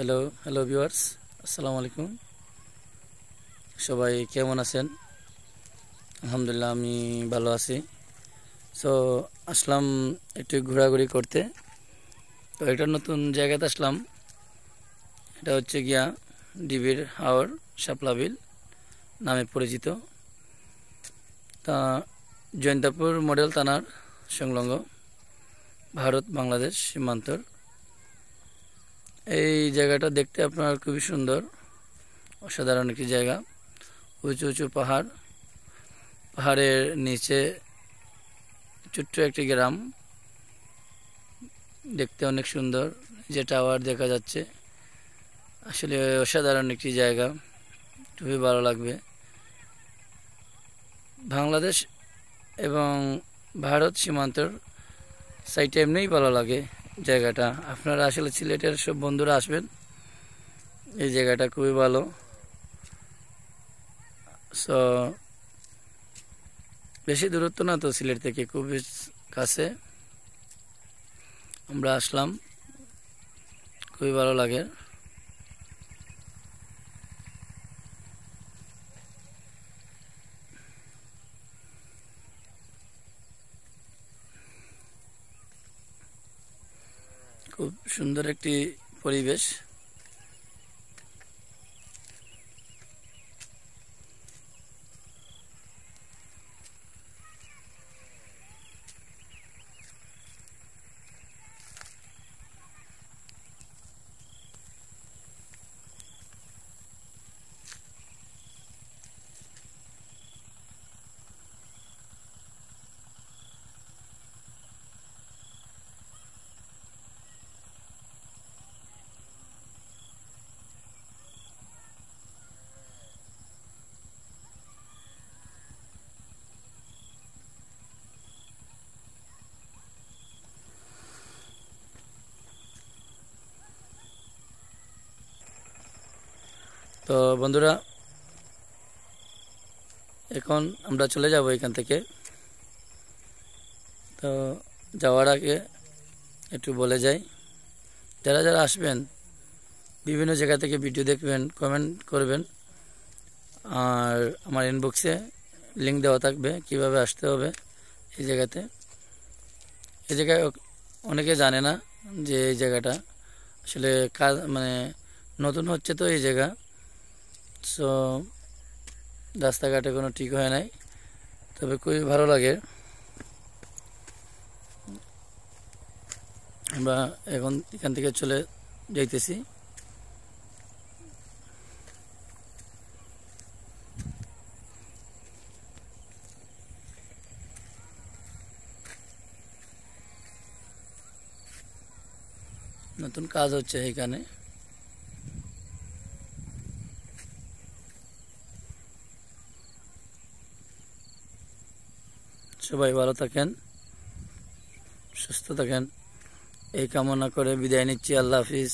Hello hello viewers, আসসালামু আলাইকুম। সবাই কেমন আছেন? আলহামদুলিল্লাহ, আমি ভালো আছি। সো আসলাম একটু ঘোরাঘুরি করতে। তো একটা নতুন জায়গাতে আসলাম। এটা হচ্ছে গিয়া ডিবির হাওর শাপলা বিল নামে পরিচিত। তা জৈন্তাপুর মডেল থানার সংলগ্ন ভারত বাংলাদেশ সীমান্তর এই জায়গাটা দেখতে আপনার খুবই সুন্দর, অসাধারণ একটি জায়গা। উঁচু উঁচু পাহাড়ের নিচে ছোট্ট একটি গ্রাম, দেখতে অনেক সুন্দর। যে টাওয়ার দেখা যাচ্ছে, আসলে অসাধারণ একটি জায়গা, খুবই ভালো লাগবে। বাংলাদেশ এবং ভারত সীমান্তর সাইটে এমনিই ভালো লাগে জায়গাটা। আপনারা আসলে সিলেটের সব বন্ধুরা আসবেন, এই জায়গাটা খুবই ভালো। সো বেশি দূরত্ব না তো সিলেট থেকে, খুবই কাছে। আমরা আসলাম, খুবই ভালো লাগে। খুব সুন্দর একটি পরিবেশ। তো বন্ধুরা, এখন আমরা চলে যাব এখান থেকে। তো যাওয়ার আগে একটু বলে যাই, যারা যারা আসবেন বিভিন্ন জায়গা থেকে ভিডিও দেখবেন, কমেন্ট করবেন। আর আমার ইনবক্সে লিঙ্ক দেওয়া থাকবে কিভাবে আসতে হবে এই জায়গাতে। এই জায়গায় অনেকে জানে না যে এই জায়গাটা আসলে কাজ নতুন হচ্ছে তো এই জায়গা। সো রাস্তাঘাটে কোনো ঠিক হয় নাই, তবে খুবই ভালো লাগে। আমরা এখন এখান থেকে চলে যাইতেছি। নতুন কাজ হচ্ছে এখানে। সবাই ভালো থাকেন, সুস্থ থাকেন, এই কামনা করে বিদায় নিচ্ছি। আল্লাহ হাফিজ।